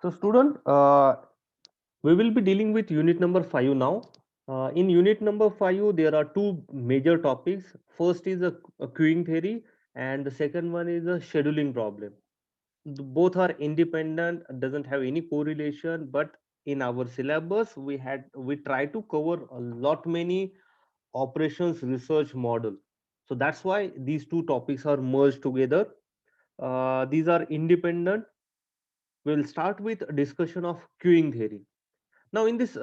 So, student, we will be dealing with unit number 5 now. In unit number 5, there are two major topics. First is a queuing theory, and the second one is a scheduling problem. Both are independent, doesn't have any correlation, but in our syllabus, we try to cover a lot many operations research model. So that's why these two topics are merged together. These are independent. We'll start with a discussion of queuing theory. Now, in this,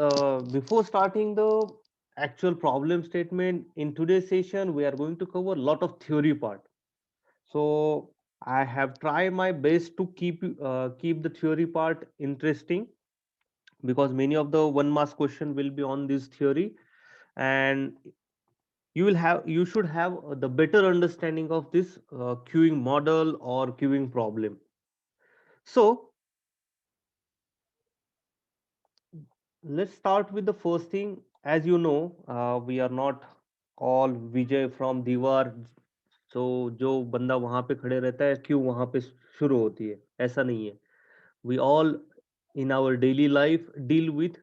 before starting the actual problem statement in today's session, we are going to cover a lot of theory part. So I have tried my best to keep the theory part interesting, because many of the one mass question will be on this theory, and you should have the better understanding of this queuing model or queuing problem. So let's start with the first thing. As you know, we are not all Vijay from दीवार. So जो बंदा वहां पे खड़े रहता है क्यों वहां पे शुरू होती है, ऐसा नहीं है. We all in our daily life deal with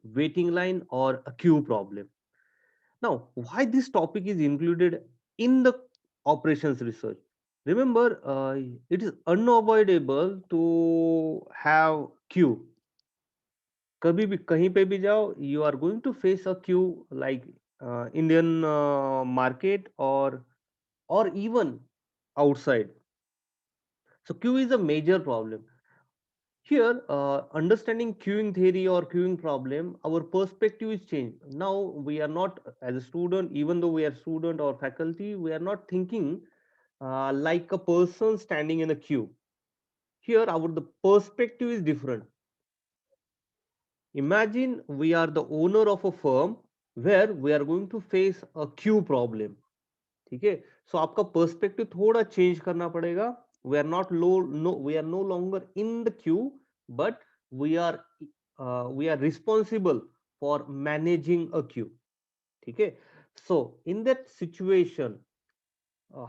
waiting line or a queue problem. Now, why this topic is included in the operations research? Remember, it is unavoidable to have queue. कभी भी कहीं पे भी जाओ, you are going to face a queue, like Indian market, or even outside. So queue is a major problem. Here, understanding queuing theory or queuing problem, our perspective is changed. Now we are not, as a student, even though we are student or faculty, we are not thinking like a person standing in a queue. Here, our the perspective is different. Imagine we are the owner of a firm where we are going to face a queue problem. ठीक है, सो आपका perspective थोड़ा change करना पड़ेगा. We are not low no we are no longer in the queue, but we are we are responsible for managing a queue. ठीक है, so in that situation,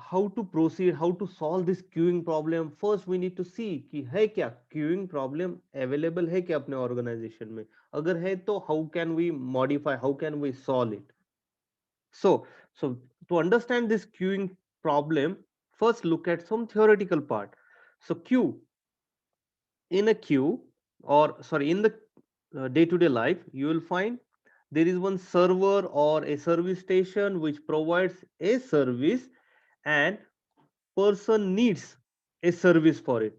how to proceed, how to solve this queuing problem. First we need to see कि है क्या queuing problem available है क्या अपने organization में. अगर है तो how can we modify, how can we solve it. So, to understand this queuing problem, first look at some theoretical part. So, queue in a queue, or sorry, in the day-to-day life, you will find there is one server or a service station which provides a service, and person needs a service for it.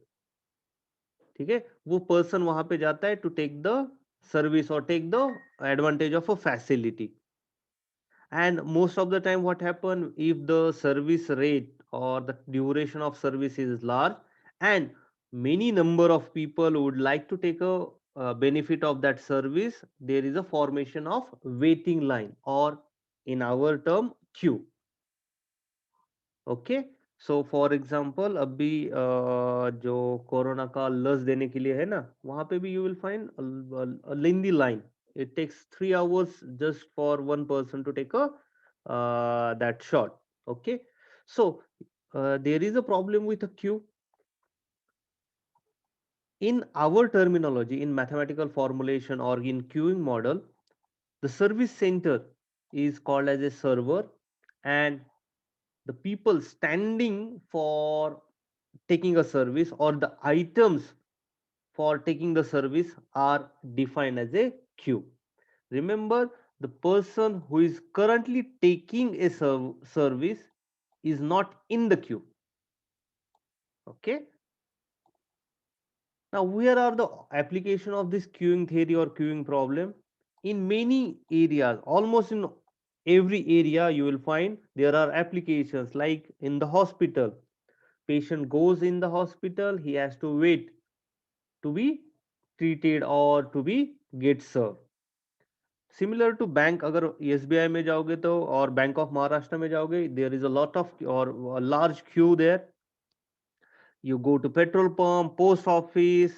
ठीक है, वो person वहां पे जाता है to take the service or take the advantage of a facility. And most of the time what happen, if the service rate or the duration of service is large, and many number of people would like to take a benefit of that service, there is a formation of waiting line, or in our term queue. Okay, so for example अभी जो corona का लस देने के लिए है ना, वहां पे भी you will find lengthy line. it takes 3 hours just for one person to take a that shot. Okay, so there is a problem with a queue. In our terminology, in mathematical formulation or in queuing model, the service center is called as a server, and the people standing for taking a service, or the items for taking the service, are defined as a queue. Remember, the person who is currently taking a service is not in the queue. Okay, now where are the application of this queuing theory or queuing problem? In many areas, almost in every area, you will find there are applications. Like in the hospital, patient goes in the hospital, he has to wait to be treated or to be get served. Similar to bank, अगर SBI में जाओगे तो, और bank of Maharashtra में जाओगे, there is a lot of or a large queue there. You go to petrol pump, post office,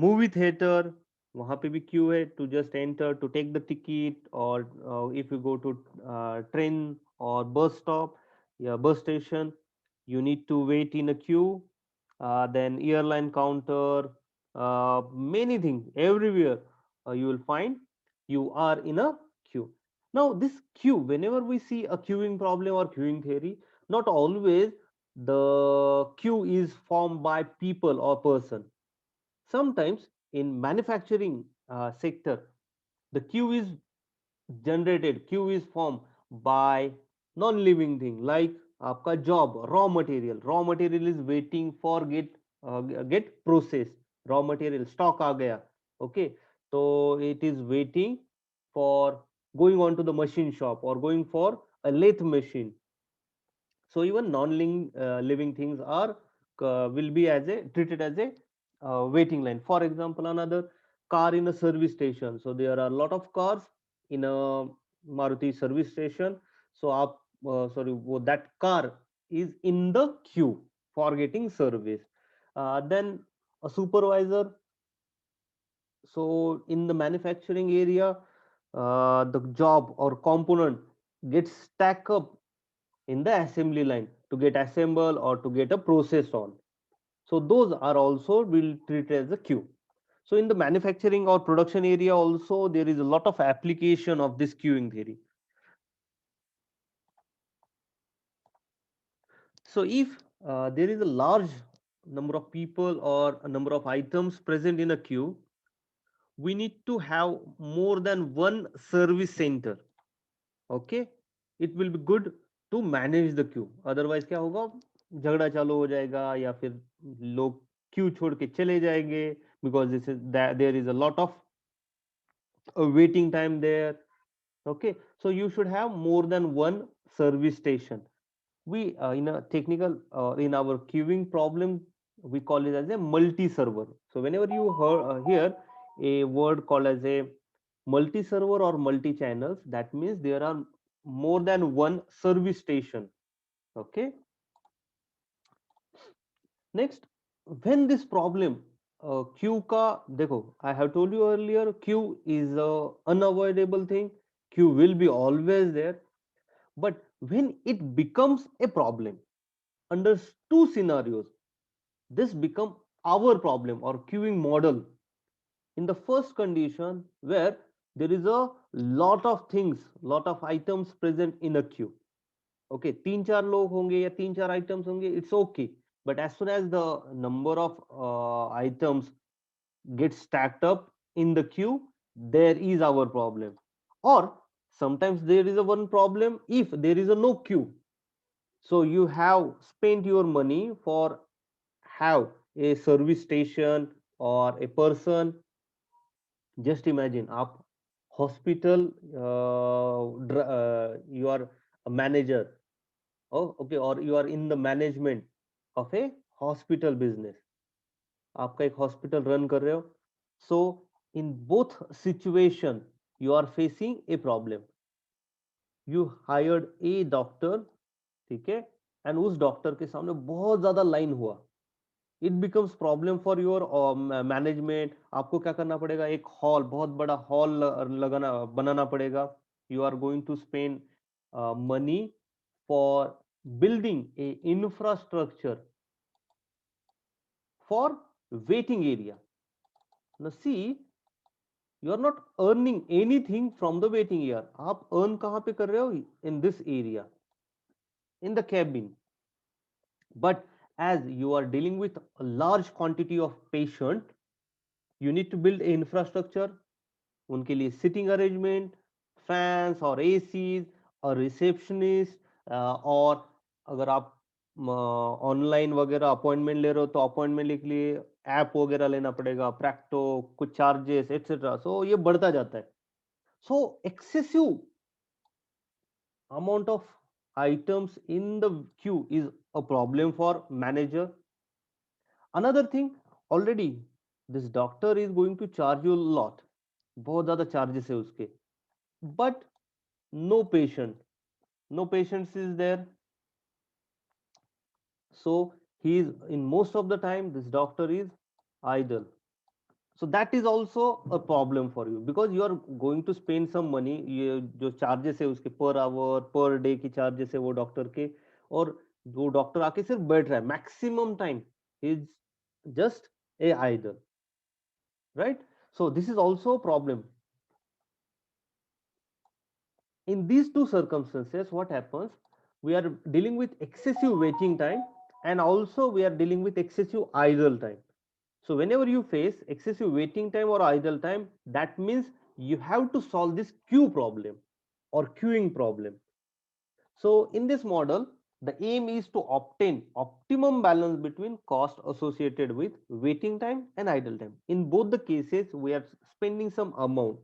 movie theater, वहाँ पे भी queue है to just enter to take the ticket. Or if you go to train or bus stop, yeah, bus station, you need to wait in a queue. Then airline counter, many things everywhere. You will find you are in a queue. Now this queue, whenever we see a queuing problem or queuing theory, not always the queue is formed by people or person. Sometimes in manufacturing sector, the queue is formed by non-living thing, like आपका job, raw material is waiting for get processed. Raw material stock आ गया, okay, so it is waiting for going on to the machine shop or going for a lathe machine. So even living things are will be as a treated as a waiting line. For example, another car in a service station. So there are a lot of cars in a Maruti service station. So that car is in the queue for getting service. Then a supervisor. So in the manufacturing area, the job or component gets stacked up in the assembly line to get assembled or to get a process on. So those are also will treat as a queue. So in the manufacturing or production area also, there is a lot of application of this queuing theory. So if there is a large number of people or a number of items present in a queue, we need to have more than one service center. Okay, it will be good to manage the queue. Otherwise क्या होगा, झगड़ा चालू हो जाएगा या फिर लोग Q छोड़ के चले जाएंगे, because this is that there is a lot of waiting time there. Okay, so you should have more than one service station. We in a technical in our queuing problem, we call it as a multi server. So whenever you hear a word called as a multi server or multi channels, that means there are more than one service station. Okay, next, when this problem queue ka dekho, I have told you earlier, queue is a unavoidable thing. Queue will be always there. But when it becomes a problem under two scenarios, this become our problem or queuing model. In the first condition, where there is a lot of things, lot of items present in a queue. Okay, तीन चार लोग होंगे या तीन चार items होंगे, it's okay. But as soon as the number of items get stacked up in the queue, there is our problem. Or sometimes there is a one problem if there is a no queue. So you have spent your money for have a service station or a person. Just imagine आप hospital, you are a manager. Oh, okay, or you are in the management of a hospital business. आपका एक hospital run कर रहे हो. So in both situation, you are facing a problem. You hired a doctor, ठीक है, and उस doctor के सामने बहुत ज्यादा लाइन हुआ. It becomes problem for your management. आपको क्या करना पड़ेगा, एक हॉल, बहुत बड़ा हॉल लगाना बनाना पड़ेगा. You are going to spend money for building a infrastructure for waiting area. Now see, you are not earning anything from the waiting area. आप earn कहाँ पे कर रहे हो, in this area, in the cabin. But as you are dealing with a large quantity of patient, you need to build a infrastructure. उनके लिए sitting arrangement, fans और ACs और रिसेप्शनिस्ट. और अगर आप ऑनलाइन वगैरह अपॉइंटमेंट ले रहे हो तो अपॉइंटमेंट के लिए ऐप वगैरह लेना पड़ेगा, प्रैक्टो, कुछ चार्जेस एक्सेट्रा. सो ये बढ़ता जाता है. सो excessive amount of items in the queue is a problem for manager. Another thing, already this doctor is going to charge you a lot, बहुत ज्यादा charges है उसके. But no patient, no patients is there. So he is, in most of the time this doctor is idle. So that is also a problem for you, because you are going to spend some money. ये जो charges है उसके per hour per day की charges है वो doctor के. और वो doctor आके सिर्फ बैठ रहा है maximum time, he is just a idle. right? So this is also a problem. In these two circumstances, what happens? We are dealing with excessive waiting time, and also we are dealing with excessive idle time. So whenever you face excessive waiting time or idle time, that means you have to solve this queue problem or queuing problem. So in this model, the aim is to obtain optimum balance between cost associated with waiting time and idle time. In both the cases, we are spending some amount,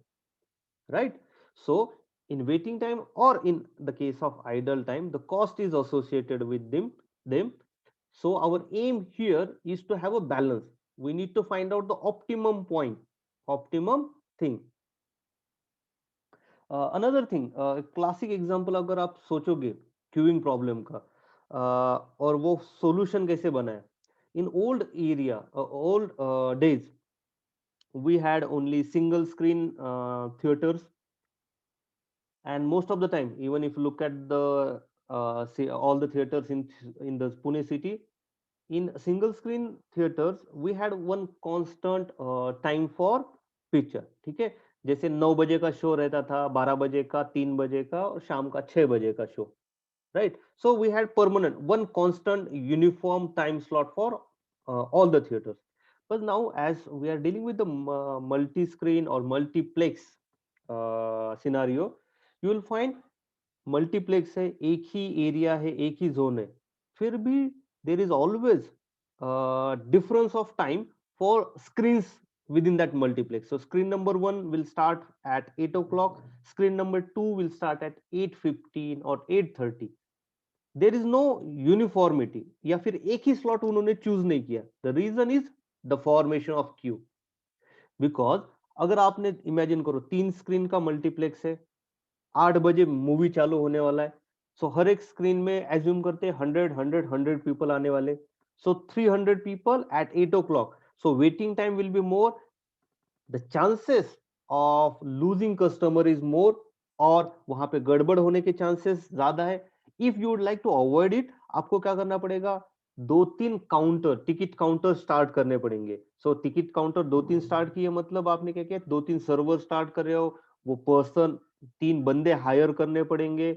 right? So in waiting time or in the case of idle time, the cost is associated with them. So our aim here is to have a balance. We need to find out the optimum point, optimum thing. Another thing, classic example अगर आप सोचोगे queuing problem का, और वो solution कैसे बना है. In old area, old days, we had only single screen theaters, and most of the time, even if you look at the say all the theaters in the Pune city, in single screen theaters we had one constant time for picture. ठीक है, जैसे 9 बजे का show रहता था, 12 बजे का, 3 बजे का और शाम का 6 बजे का show, right? So we had permanent one constant uniform time slot for all the theaters. But now, as we are dealing with the multi-screen or multiplex scenario, you will find multiplex है, एक ही area है, एक ही zone है, फिर भी there is always difference of time for screens within that multiplex. So screen number 1 will start at 8 o'clock, screen number 2 will start at 8:15 or 8:30. There is no uniformity, या फिर एक ही स्लॉट उन्होंने चूज नहीं किया. The reason is the formation of queue. Because अगर आपने imagine करो 3 स्क्रीन का मल्टीप्लेक्स है, 8 बजे मूवी चालू होने वाला है, सो हर एक स्क्रीन में एज्यूम करते हैं 100 पीपल आने वाले, so 300 people at 8 o'clock. So waiting time will be more, the chances of losing customer is more, और वहां पे गड़बड़ होने के चांसेस ज्यादा है. If you would like to avoid it, आपको क्या करना पड़ेगा? 2-3 काउंटर, टिकट काउंटर स्टार्ट करने पड़ेंगे. सो टिकट काउंटर 2-3 स्टार्ट किए, मतलब आपने क्या किया? 2-3 सर्वर स्टार्ट कर रहे हो, वो पर्सन 3 बंदे हायर करने पड़ेंगे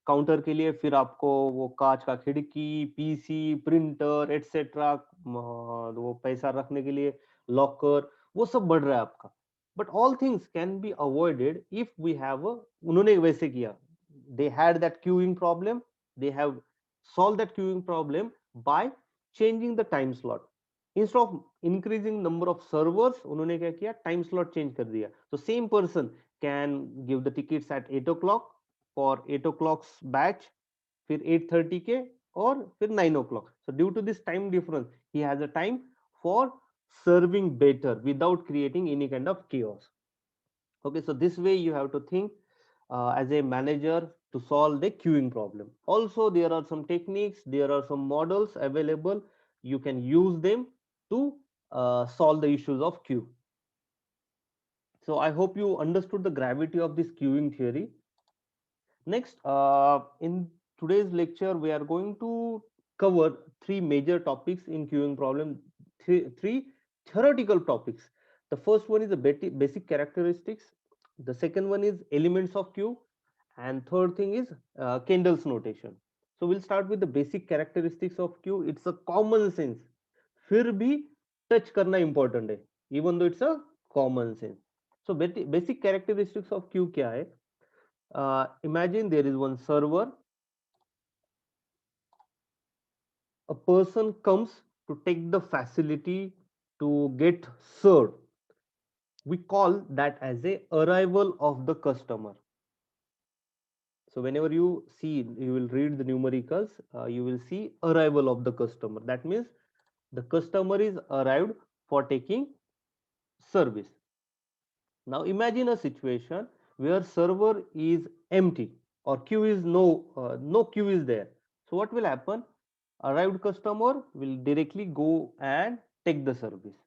काउंटर के लिए. फिर आपको वो कांच का खिड़की, पीसी, प्रिंटर एटसेट्रा, वो पैसा रखने के लिए लॉकर, वो सब बढ़ रहा है आपका. But all things can be avoided if we have, उन्होंने वैसे किया, they had that queuing problem, they have solved that queuing problem by changing the time slot. Instead of increasing number of servers, उन्होंने क्या किया? Time slot change कर दिया. So same person can give the tickets at 8 o'clock for 8 o'clock's batch, फिर 8:30 के, और फिर 9 o'clock. So due to this time difference, he has a time for serving better without creating any kind of chaos. Okay, so this way you have to think as a manager to solve the queuing problem. Also, there are some techniques, there are some models available. You can use them to solve the issues of queue. So I hope you understood the gravity of this queuing theory. Next, in today's lecture, we are going to cover three major topics in queuing problem, three theoretical topics. The first one is the basic characteristics. The second one is elements of queue, and third thing is Kendall's notation. So we'll start with the basic characteristics of queue. It's a common sense. फिर भी touch करना important है, even though it's a common sense. So basic characteristics of queue क्या है? Imagine there is one server, a person comes to take the facility to get served. We call that as a arrival of the customer. So whenever you see, you will read the numericals, you will see arrival of the customer. That means the customer is arrived for taking service. Now imagine a situation where server is empty, or queue is no queue is there. So what will happen? Arrived customer will directly go and take the service.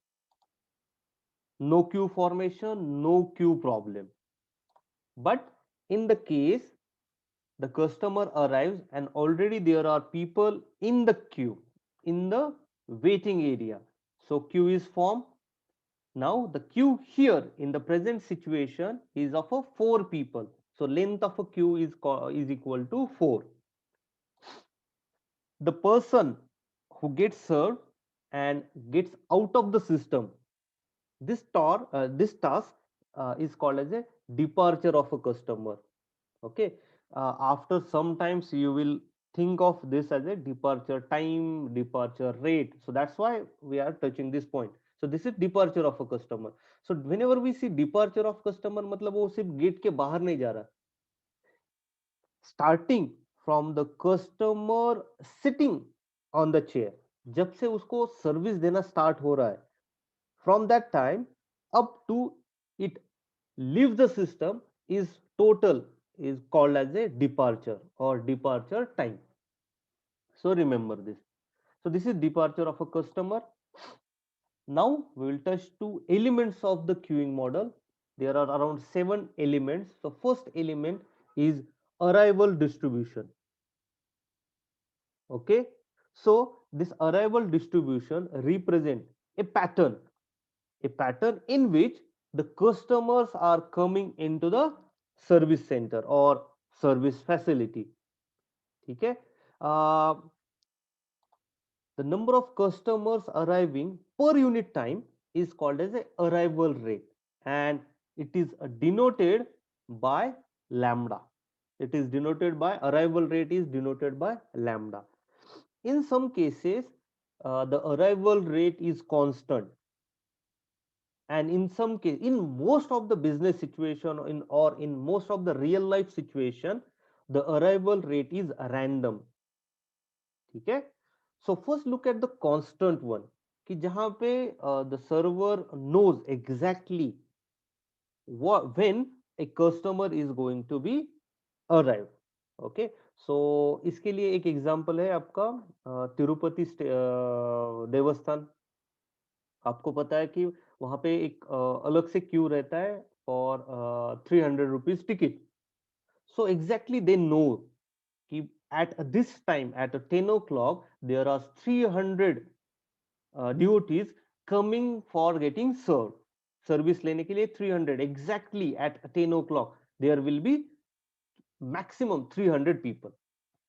No queue formation, no queue problem. But in the case the customer arrives and already there are people in the queue, in the waiting area, so queue is formed. Now the queue here in the present situation is of a 4 people. So length of a queue is equal to 4. The person who gets served and gets out of the system, this task is called as a departure of a customer. Okay, after sometimes you will think of this as a departure time, departure rate. So that's why we are touching this point. So this is departure of a customer. So whenever we see departure of customer, मतलब वो सिर्फ gate के बाहर नहीं जा रहा, starting from the customer sitting on the chair, जब से उसको सर्विस देना स्टार्ट हो रहा है, from that time up to it leaves the system is total is called as a departure or departure time. So remember this. So this is departure of a customer. Now we will touch two elements of the queuing model. There are around 7 elements. So first element is arrival distribution. Okay, so this arrival distribution represent a pattern in which the customers are coming into the service center or service facility. Okay, the number of customers arriving per unit time is called as a arrival rate, and it is denoted by lambda. It is denoted by arrival rate is denoted by lambda. In some cases, the arrival rate is constant, and in some case, in most of the business situation in most of the real life situation, the arrival rate is random. ठीक है, so first look at the constant one कि जहां पे the server knows exactly when a customer is going to be arrive. Okay, so इसके लिए एक example है आपका तिरुपति देवस्थान. आपको पता है कि वहां पे एक अलग से क्यू रहता है for 300 rupees ticket. So exactly they know कि at this time at 10 o'clock there are 300 devotees coming for getting served. Service लेने के लिए 300 exactly at 10 o'clock there will be maximum 300 people.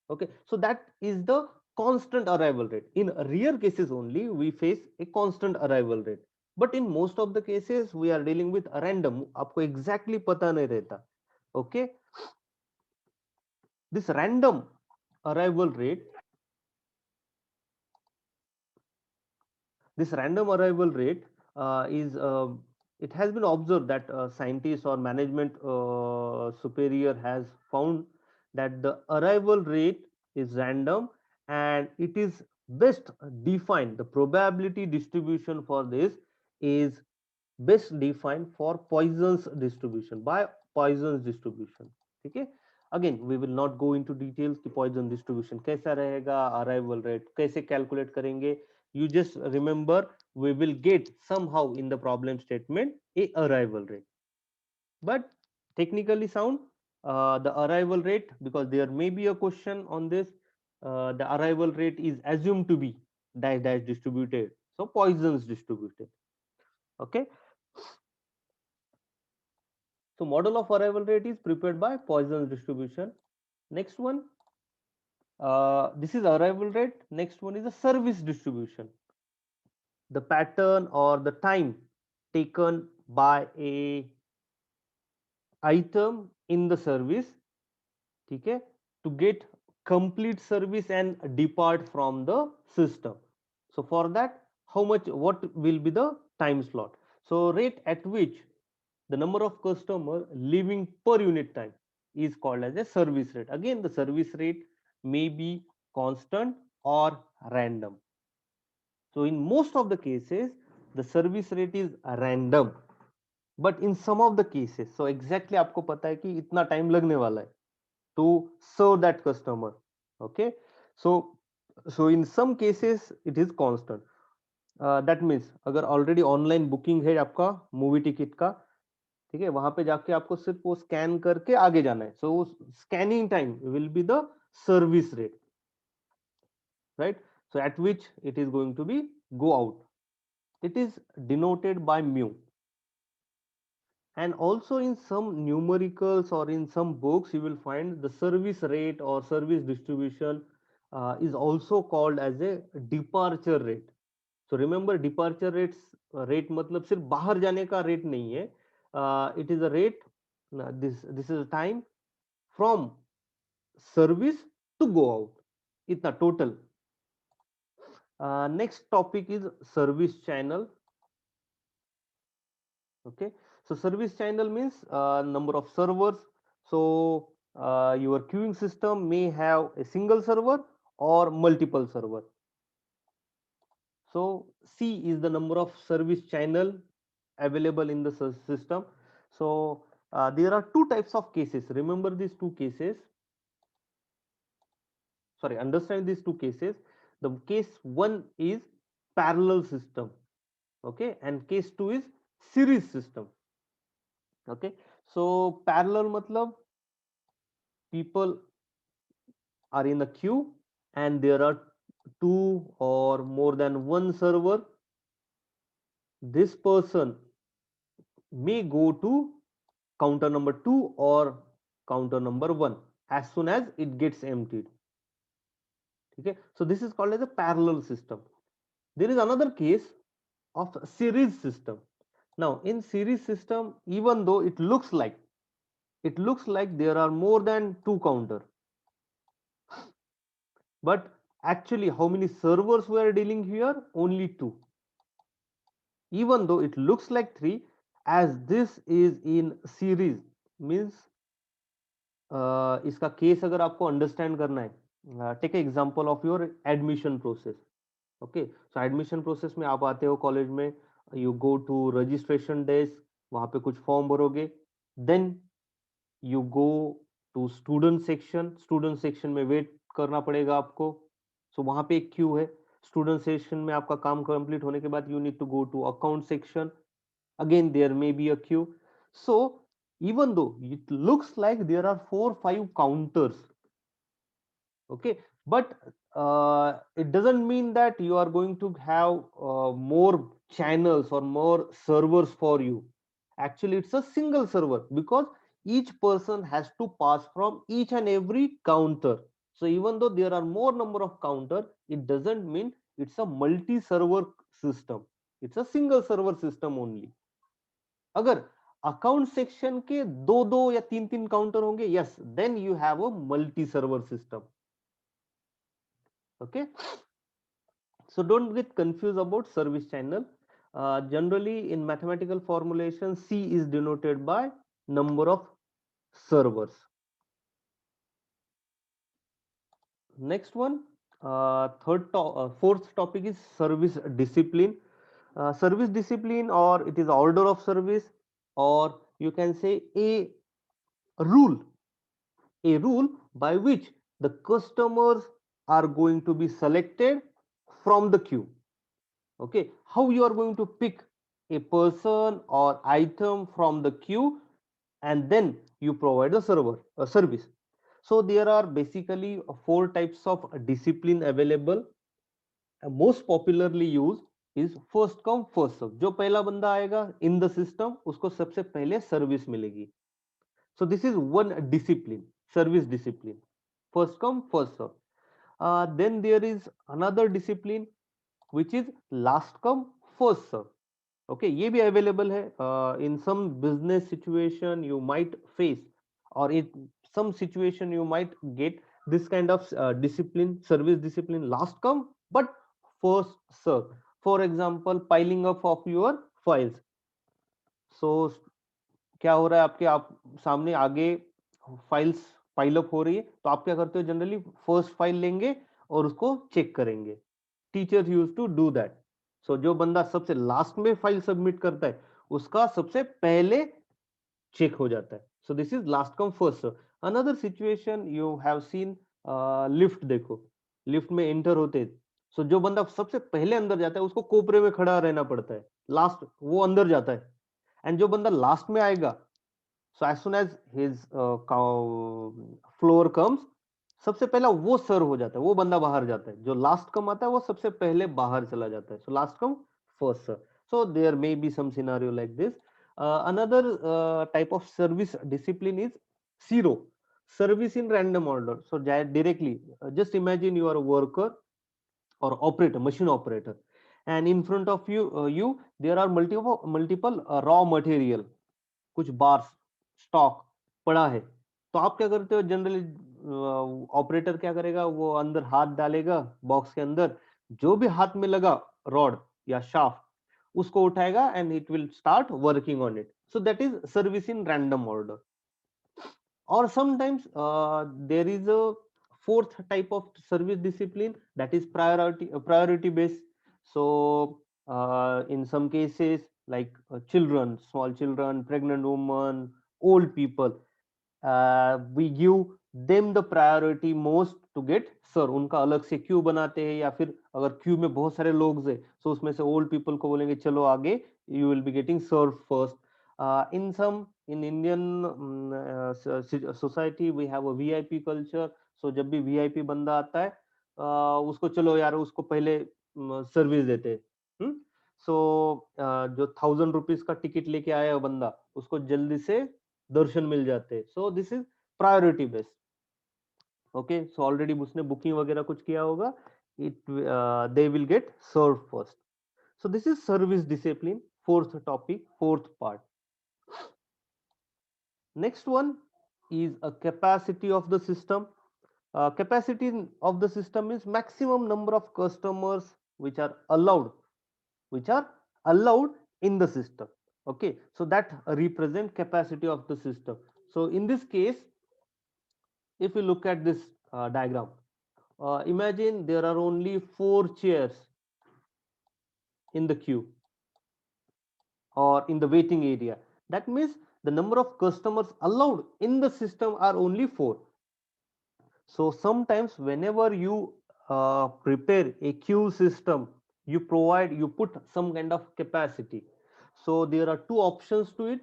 Okay, so that is the constant arrival rate. In rare cases only we face a constant arrival rate, but in most of the cases we are dealing with random. आपको exactly पता नहीं रहता. Okay, this random arrival rate, is it has been observed that scientists or management superior has found that the arrival rate is random, and it is best defined, the probability distribution for this is best defined for Poisson's distribution by Poisson's distribution. ठीक है, again we will not go into details कि Poisson distribution कैसा रहेगा, arrival rate कैसे calculate करेंगे. You just remember we will get somehow in the problem statement a arrival rate, but technically sound the arrival rate, because there may be a question on this, the arrival rate is assumed to be dash dash distributed, so Poisson's distributed. Okay, so model of arrival rate is prepared by Poisson's distribution. Next one, this is arrival rate. Next one is a service distribution. The pattern or the time taken by a item in the service, ठीक है, to get complete service and depart from the system. So for that, how much, what will be the time slot? So rate at which the number of customer leaving per unit time is called as a service rate. Again, the service rate may be constant or random. So in most of the cases the service rate is random, but in some of the cases, so exactly आपको पता है कि इतना time लगने वाला है to serve that customer. Okay, so in some cases it is constant. That means अगर already online booking है आपका मूवी टिकट का, ठीक है, वहां पे जाके आपको सिर्फ वो स्कैन करके आगे जाना है, so scanning time will be the service rate, right, so at which it is going to be go out. it is denoted by mu. And also in some numericals or in some books, you will find the service rate or service distribution is also called as a departure rate. So remember, departure rate मतलब सिर्फ बाहर जाने का rate नहीं है, it is a rate, this is a time from service to go out, इतना total. Next topic is service channel. Okay, so service channel means number of servers. So your queuing system may have a single server or multiple server. So C is the number of service channel available in the system. So there are two types of cases. Remember these two cases. Sorry, understand these two cases. The case one is parallel system. Okay, and case two is series system. Okay, so parallel matlab people are in a queue and there are two or more than one server. This person may go to counter number 2 or counter number 1 as soon as it gets emptied. Okay, so this is called as a parallel system. There is another case of series system. Now in series system, even though it looks like there are more than two counter, but actually how many servers we are dealing here? Only two. Even though it looks like three, as this is in series means इसका case अगर आपको understand करना है, take example of your admission process. Okay, so admission process में आप आते हो college में, you go to registration desk, वहां पे कुछ फॉर्म भरोगे, then you go to student section में वेट करना पड़ेगा आपको. सो वहां पे एक क्यू है. स्टूडेंट सेक्शन में आपका काम कंप्लीट होने के बाद you need to go to account section, again there may be a queue. So even though it looks like there are 4-5 counters, okay, but it doesn't mean that you are going to have more channels or more servers for you. Actually it's a single server because each person has to pass from each and every counter. So even though there are more number of counter, it doesn't mean it's a multi server system. It's a single server system only. अगर account section के दो दो या तीन तीन counter होंगे, yes, then you have a multi server system. Okay, so don't get confused about service channel. Generally in mathematical formulation, C is denoted by number of servers. Next one, fourth topic is service discipline. Service discipline, or it is order of service, or you can say rule a rule by which the customers are going to be selected from the queue. Okay, how you are going to pick a person or item from the queue, and then you provide a service. So there are basically four types of discipline available. Most popularly used is first come first serve. जो पहला बंदा आएगा in the system, उसको सबसे पहले service मिलेगी. So this is one discipline, service discipline. First come, first serve. Then there is another discipline which is last come, first serve. Okay, ये भी available है. In some business situation you might face, or in some situation you might get this kind of discipline, service discipline, last come but first serve. For example, piling up of your files. So क्या हो रहा है आपके, आप सामने आगे files pile up हो रही है, तो आप क्या करते हो? जनरली फर्स्ट फाइल लेंगे और उसको चेक करेंगे. Teachers use to do that. So जो बंदा सबसे लास्ट में फाइल सबमिट करता है उसका सबसे पहले चेक हो जाता है. सो this is last come first. Another situation you have seen, lift देखो, लिफ्ट में एंटर होते, सो जो बंदा सबसे पहले अंदर जाता है उसको कोपरे में खड़ा रहना पड़ता है, लास्ट वो अंदर जाता है. एंड जो बंदा लास्ट में आएगा, so as soon as his floor comes, सबसे पहला वो सर्व हो जाता है, वो बंदा बाहर जाता है. जो लास्ट कम आता है वो सबसे पहले बाहर चला जाता है. So last come first serve. So there may be some scenario like this. Another type of service discipline is zero, service in random order. So directly, just imagine you are a worker or operator, machine operator, and in front of you there are multiple raw material, कुछ bars stock पड़ा है, तो आप क्या करते हो generally? Operator क्या करेगा, वो अंदर हाथ डालेगा बॉक्स के अंदर, जो भी हाथ में लगा रॉड या शाफ्ट, उसको उठाएगा and it will start working on it. So that is service in random order. Or sometimes there is a fourth type of service discipline, that is priority based. So in some cases, like children, small children, pregnant women, old people, we give them the priority most to get सर्व. उनका अलग से Q बनाते हैं, या फिर अगर Q में बहुत सारे लोग हैं, तो उसमें से ओल्ड पीपल को बोलेंगे चलो आगे, you will be getting serve first. In some, in Indian society we have a VIP culture. So जब भी VIP बंदा आता है, उसको चलो यार उसको पहले सर्विस देते हैं. सो जो 1000 रुपीज का टिकट लेके आया बंदा, उसको जल्दी से दर्शन मिल जाते हैं. So this is priority based. Okay, so already उसने बुकिंग वगैरह कुछ किया होगा, it they will get serve first. So this is service discipline, fourth topic, fourth part. Next one is a capacity of the system. Capacity of the system is maximum number of customers which are allowed in the system. Okay, so that represent capacity of the system. So in this case, if you look at this diagram, imagine there are only 4 chairs in the queue or in the waiting area. That means the number of customers allowed in the system are only 4. So sometimes whenever you prepare a queue system, you put some kind of capacity. So there are two options to it.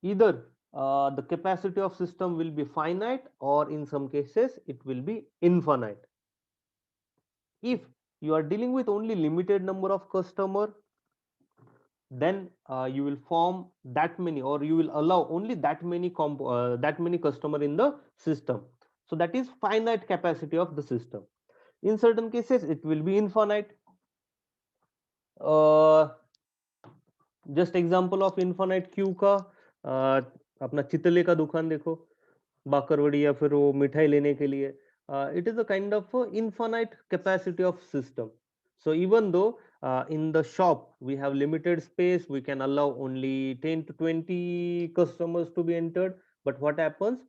Either the capacity of system will be finite, or in some cases it will be infinite. If you are dealing with only limited number of customer, then you will form that many, or you will allow only that many customer in the system. So that is finite capacity of the system. In certain cases it will be infinite. Just example of infinite queue का, अपना चितले का दुकान देखो, बाकरवड़ी या फिर वो मिठाई लेने के लिए, it is a kind of infinite capacity of system. So even though in the shop we have limited space, we can allow only 10 to 20 customers to be entered, but what happens,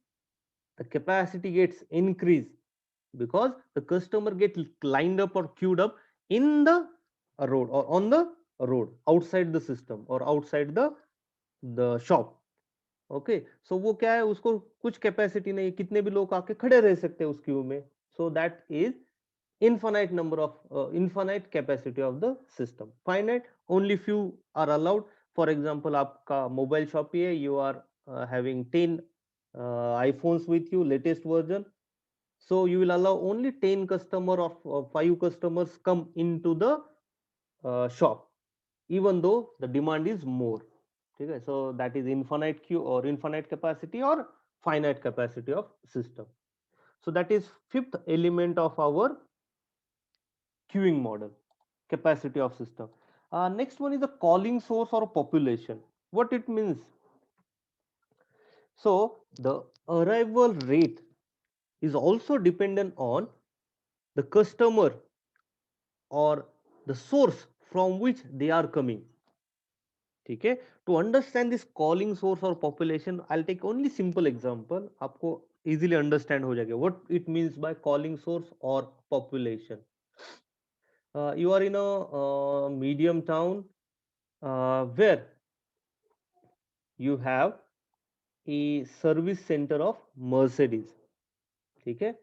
the capacity gets increased because the customer get lined up or queued up in the road or on the road outside the system or outside the shop. Okay, so वो क्या है, उसको कुछ capacity नहीं, कितने भी लोग आके खड़े रह सकते हैं उस क्यू में. So that is infinite number of infinite capacity of the system. Finite, only few are allowed. For example, आपका मोबाइल शॉप ही है, you are having 10 iPhones with you, latest version. So you will allow only 10 customer or 5 customers come into the shop, even though the demand is more. Okay, so that is infinite queue or infinite capacity or finite capacity of system. So that is fifth element of our queuing model, capacity of system. Next one is the calling source or population. What it means? So the arrival rate is also dependent on the customer or the source from which they are coming. ठीक है, to understand this calling source or population, I'll take only simple example, आपको easily understand हो जाएगा what it means by calling source or population. You are in a medium town where you have a service center of Mercedes. ठीक है,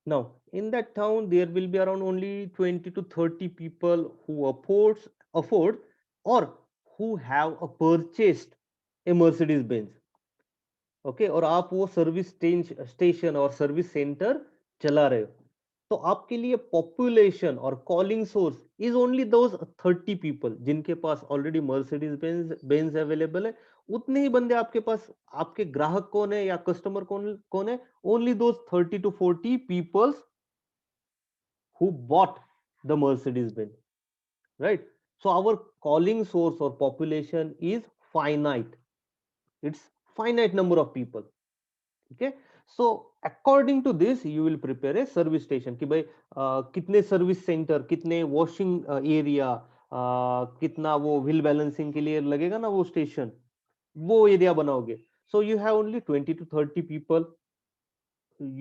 now in that town there will be around only 20 to 30 people who afford or who have a purchased a Mercedes Benz. Okay, और आप वो service station और service centre चला रहे हो, तो आपके लिए पॉपुलेशन और calling source is only those 30 people जिनके पास ऑलरेडी मर्सिडीज बेंज अवेलेबल है। उतने ही बंदे आपके पास, आपके ग्राहक कौन है या कस्टमर कौन कौन है? Only those 30 to 40 peoples who bought the Mercedes Benz, right? So our calling source or population is finite. It's finite number of people. Okay. So according to this you will prepare a service station कि भाई कितने service centre, कितने washing area, कितना वो wheel balancing के लिए लगेगा ना वो स्टेशन, वो एरिया बनाओगे। So you have only 20 to 30 people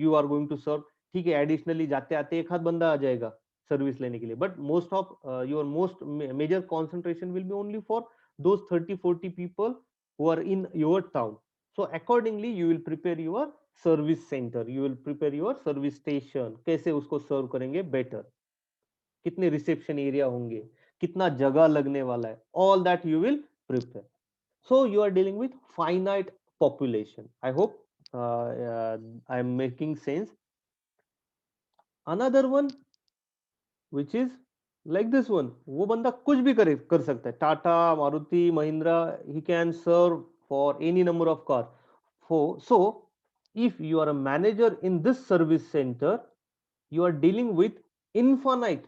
you are going to serve. ठीक है, एडिशनली जाते आते एक हाथ बंदा आ जाएगा सर्विस लेने के लिए, but most of your most major concentration will be only for those 30-40 people who are in your town. So accordingly you will prepare your service center, you will prepare your service station, कैसे उसको सर्व करेंगे better, कितने reception area होंगे, कितना जगह लगने वाला है, all that you will prepare. So you are dealing with finite population. I hope I am making sense. Another one which is like this one, वो बंदा कुछ भी कर सकता है, Tata, Maruti, Mahindra, he can serve for any number of cars. So if you are a manager in this service center, you are dealing with infinite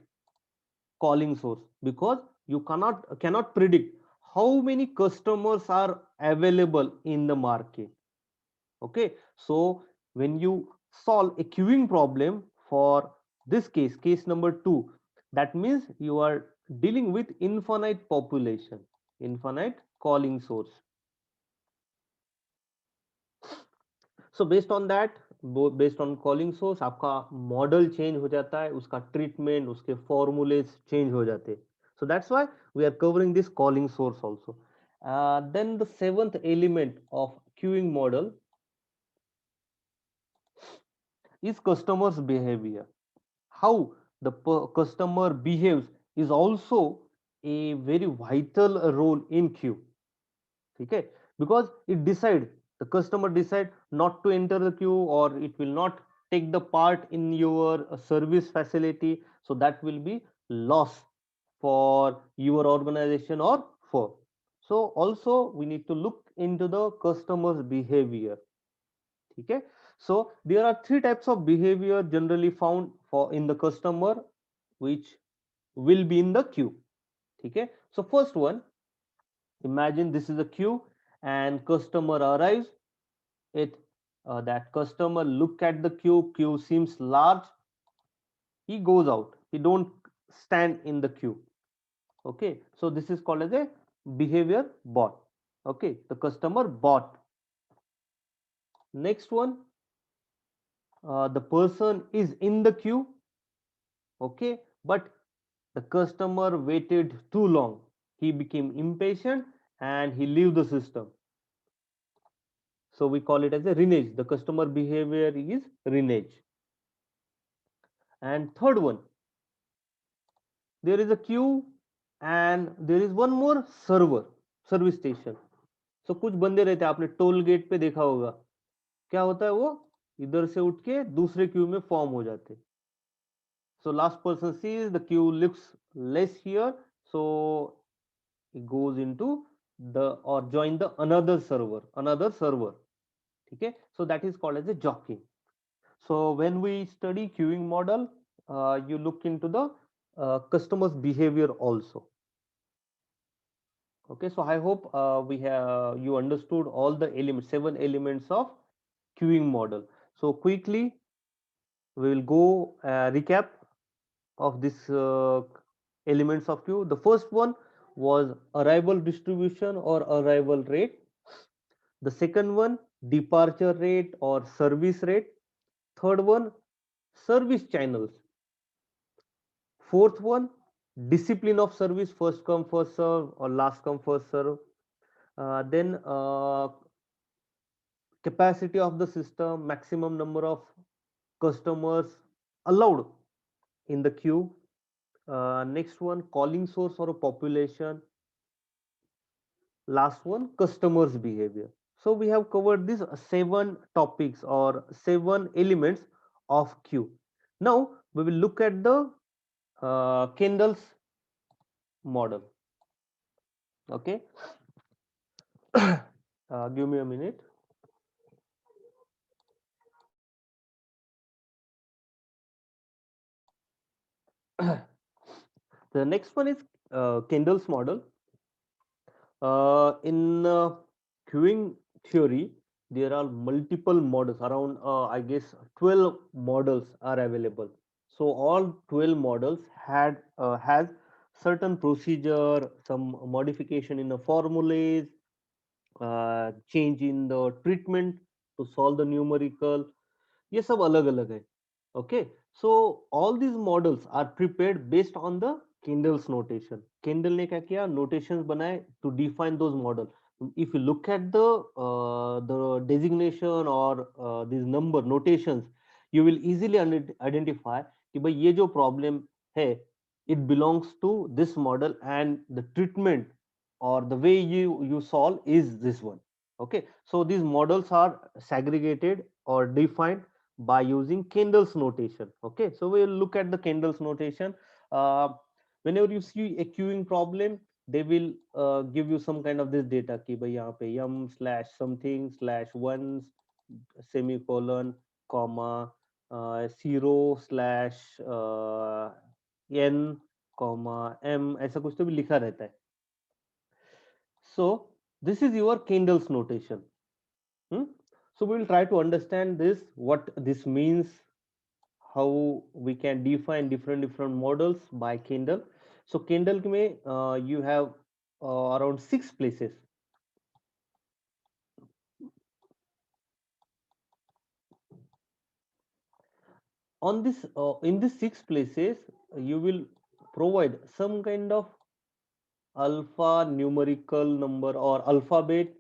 calling source because you cannot predict how many customers are available in the market. Okay, so when you solve a queuing problem for this case number 2, that means you are dealing with infinite population, infinite calling source. So based on that, based on calling source आपका model change हो जाता है, उसका treatment, उसके formulas change हो जाते हैं. So that's why we are covering this calling source also. Then the seventh element of queuing model is customer's behavior. How the customer behaves is also a very vital role in queue. Okay, because it decide, the customer decide not to enter the queue or it will not take the part in your service facility, so that will be loss for your organization or firm. So also we need to look into the customer's behavior. Okay, so there are three types of behavior generally found for in the customer which will be in the queue. Okay, so first one, imagine this is a queue and customer arrives. It that customer look at the queue seems large, he goes out, he don't stand in the queue. Okay, so this is called as a behavior bot. Okay, the customer bot. Next one, the person is in the queue. Okay, but the customer waited too long, he became impatient and he leave the system. So we call it as a renege. The customer behavior is renege. And third one, there is a queue and there is one more server, service station. So कुछ बंदे रहते हैं, आपने toll gate पे देखा होगा, क्या होता है वो इधर से उठ के दूसरे क्यू में फॉर्म हो जाते. So last person sees the queue looks less here, so it goes into the or join the another server. Okay, so that is called as a jockey. So when we study queuing model, you look into the customer's behavior also. Okay, so I hope we have you understood all the elements, 7 elements of queuing model. So quickly we will go recap of this elements of queue. The first one was arrival distribution or arrival rate. The second one, departure rate or service rate. Third one, service channels. Fourth one, discipline of service, first come first serve or last come first serve. Then capacity of the system, maximum number of customers allowed in the queue. Next one, calling source or a population. Last one, customers behavior. So we have covered these 7 topics or 7 elements of queue. Now we will look at the Kendall's model. Okay. Give me a minute. The next one is Kendall's model. In queuing theory, there are multiple models. Around, I guess, 12 models are available. So all 12 models has certain procedure, some modification in the formulas, change in the treatment to solve the numerical. ये सब अलग अलग है. Okay, so all these models are prepared based on the Kendall's notation. Kendall ने क्या किया, notations बनाए to define those models. If you look at the designation or these number notations, you will easily identify कि भाई ये जो problem है, it belongs to this model and the treatment or the way you solve is this one. Okay, so these models are segregated or defined by using Kendall's notation. Okay, so we'll look at the Kendall's notation. Whenever you see a queuing problem, they will give you some kind of this data कि भाई यहाँ पे yum slash something slash ones semicolon comma 0 slash n comma m, ऐसा कुछ तो भी लिखा रहता है. So this is your Kendall's notation. So we will try to understand this, what this means, how we can define different models by Kendall. So Kendall में you have around 6 places. On this in these 6 places, you will provide some kind of alpha numerical number or alphabet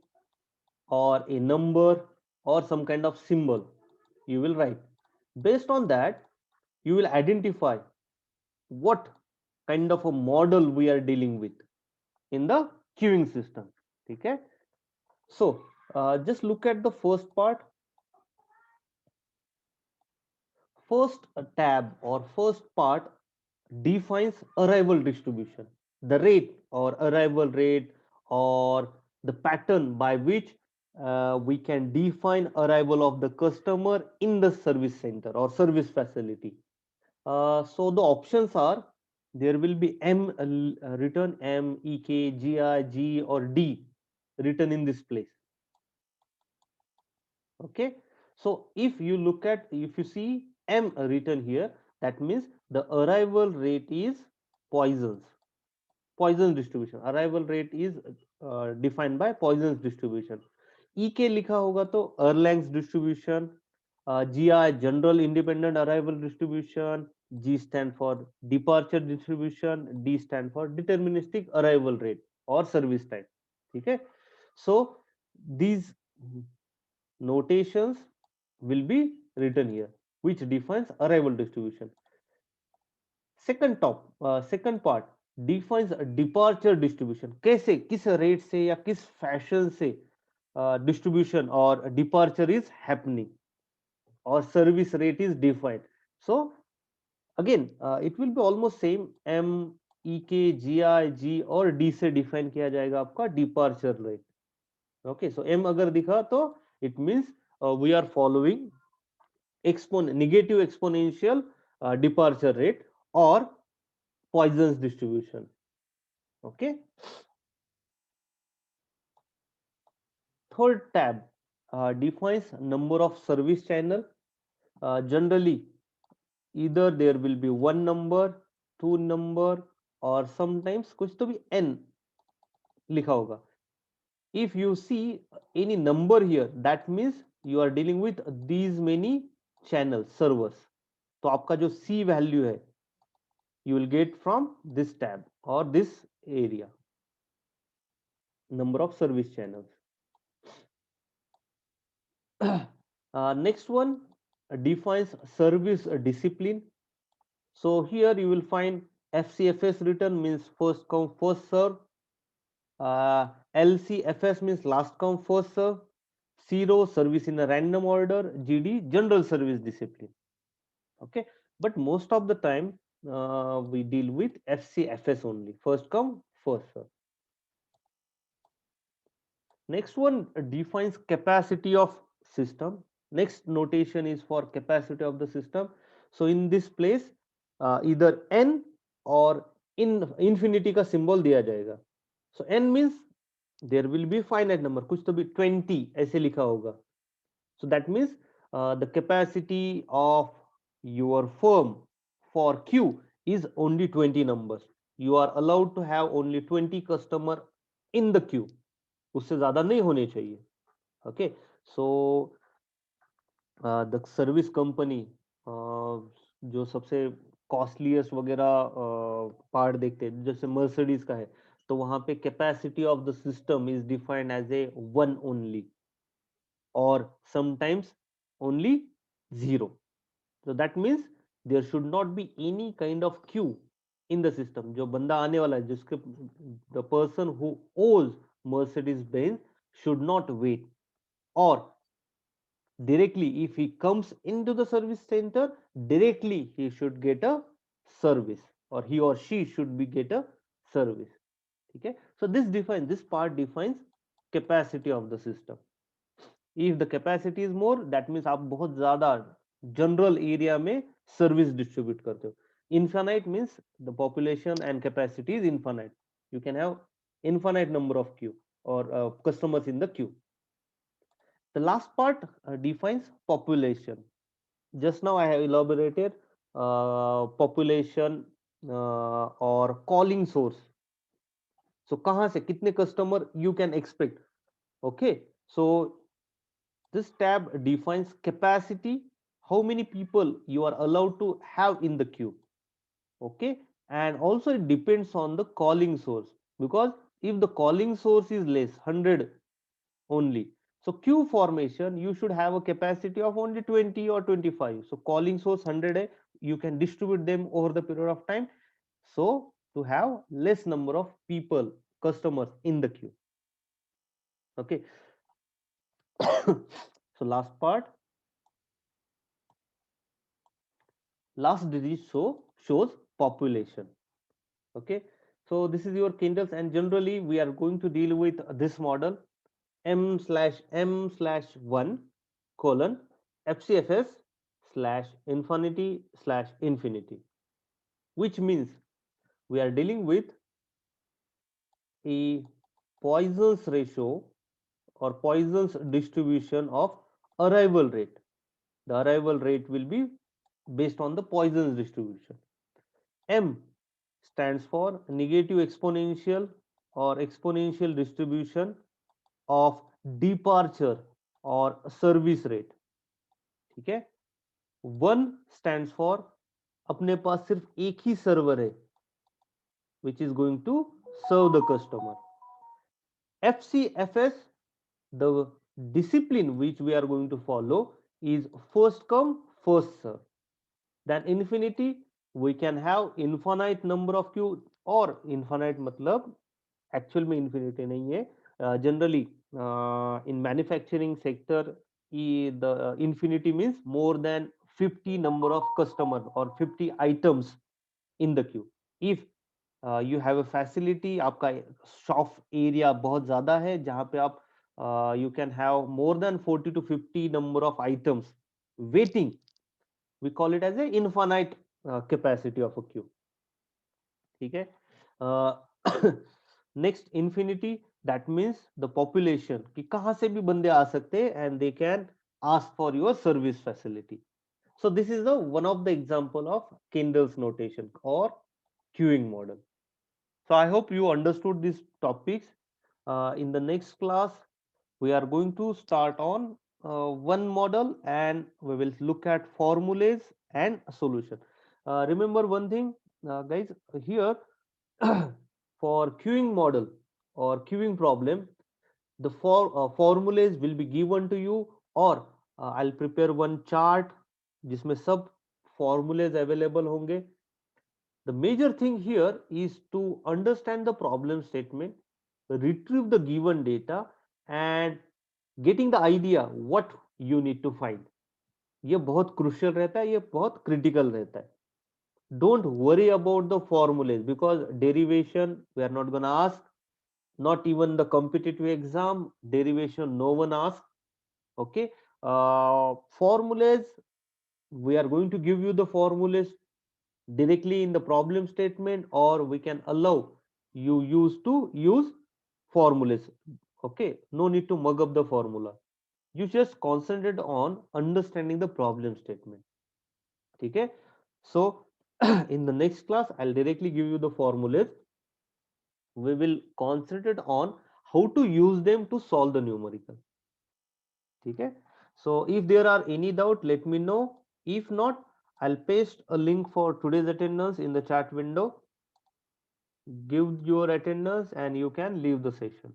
or a number or some kind of symbol you will write. Based on that, you will identify what kind of a model we are dealing with in the queuing system. Okay, so just look at the first part. First tab or first part defines arrival distribution, the rate or arrival rate or the pattern by which we can define arrival of the customer in the service center or service facility. So the options are, there will be M written, M, EK, GI, G or D written in this place. Okay, so if you look at, if you see M written here, that means the arrival rate is Poisson's distribution. Arrival rate is defined by Poisson's distribution. EK लिखा होगा तो Erlang's distribution, GI general independent arrival distribution, G stand for departure distribution, D stand for deterministic arrival rate or service time. ठीक है, so these notations will be written here which defines arrival distribution. Second part defines a departure distribution. कैसे, किस rate से या किस fashion से distribution or departure is happening or service rate is defined. So again it will be almost same. M, EK, GI, G और D से define किया जाएगा आपका departure rate. Okay, so M अगर दिखा तो it means we are following negative exponential departure rate or Poisson's distribution. Okay. Third tab defines number of service channel. Generally, either there will be one number, two number, or sometimes कुछ तो भी n लिखा होगा. If you see any number here, that means you are dealing with these many channels, servers. तो आपका जो C value है, you will get from this tab or this area, number of service channels. Next one defines service discipline. So here you will find FCFS written means first come first serve. LCFS means last come first serve. Zero service in a random order. GD general service discipline. Okay, but most of the time we deal with FCFS only, first come first serve. Next one defines capacity of system. Next notation is for capacity of the system. So in this place either n or in infinity का symbol दिया जाएगा. So n means there will be finite number, कुछ तो भी 20 ऐसे लिखा होगा. So that means the capacity of your firm for Q is only 20 numbers. You are allowed to have only 20 customer in the queue. उससे ज्यादा नहीं होने चाहिए. Okay, so the service company जो सबसे कॉस्टलीस्ट वगैरह पार्ट देखते हैं जैसे मर्सिडीज का है, तो वहां पे capacity of the system is defined as a one only और sometimes only zero. So that means there should not be any kind of queue in the system. जो बंदा आने वाला है जिसके the person who owns Mercedes Benz should not wait, or directly if he comes into the service center directly he should get a service, or he or she should be get a service. Okay, so this part defines capacity of the system. If the capacity is more, that means आप बहुत ज्यादा general area में service distribute करते हो. Infinite means the population and capacity is infinite. You can have infinite number of queue or customers in the queue. The last part defines population. Just now I have elaborated population or calling source. So कहाँ से कितने customer you can expect. Okay, so this tab defines capacity, how many people you are allowed to have in the queue. Okay, and also it depends on the calling source, because if the calling source is less 100 only, so queue formation you should have a capacity of only 20 or 25. So calling source 100 hai, you can distribute them over the period of time, so to have less number of people customers in the queue. Okay. So last digit shows population. Okay, so this is your Kindles, and generally we are going to deal with this model m/m/1 colon FCFS slash infinity, which means we are dealing with a Poisson's ratio or Poisson's distribution of arrival rate. The arrival rate will be based on the Poisson's distribution. M stands for negative exponential or exponential distribution of departure or service rate. ठीक है. 1 stands for अपने पास सिर्फ एक ही server है which is going to serve the customer. FCFS, the discipline which we are going to follow is first come first serve. Then infinity, we can have infinite number of queue, or infinite मतलब actual में infinity नहीं है. Generally in manufacturing sector the infinity means more than 50 number of customer or 50 items in the queue. If you have a facility, आपका shop area बहुत ज़्यादा है जहाँ पे आप you can have more than 40 to 50 number of items waiting, we call it as a infinite capacity of a queue. ठीक है. Next infinity, that means the population कि कहाँ से भी बंदे आ सकते हैं and they can ask for your service facility. So this is the one of the example of Kendall's notation or queuing model. So I hope you understood these topics. In the next class, we are going to start on one model and we will look at formulas and solution. Remember one thing, guys, here for queuing model or queuing problem, the formulas will be given to you, or I'll prepare one chart जिसमें सब formulas available होंगे. The major thing here is to understand the problem statement, retrieve the given data, and getting the idea what you need to find. ये बहुत crucial रहता है, ये बहुत critical रहता है. Don't worry about the formulas because derivation we are not gonna ask. Not even the competitive exam derivation no one asks. Okay. Formulas, we are going to give you the formulas directly in the problem statement, or we can allow you use formulas. Okay, no need to mug up the formula. You just concentrate on understanding the problem statement. Okay. So in the next class I'll directly give you the formulas. We will concentrate on how to use them to solve the numerical. Okay. So if there are any doubt, let me know. If not, I'll paste a link for today's attendance in the chat window. Give your attendance and you can leave the session.